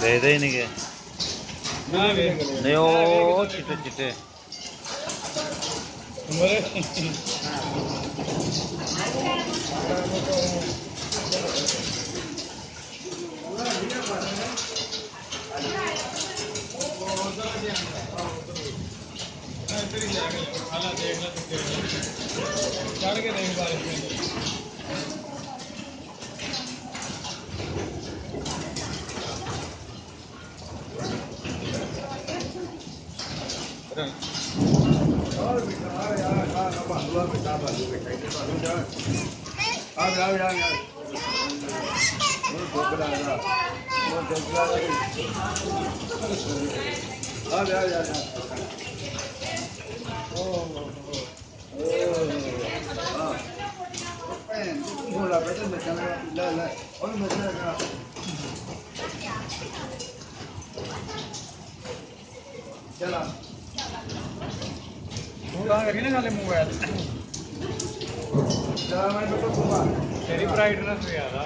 दे दे ही नहीं गए नहीं वो चिट्टे चिट्टे चढ़ के देख बारिश में चला मोबाइल तेरी ब्राइटनेस ज्यादा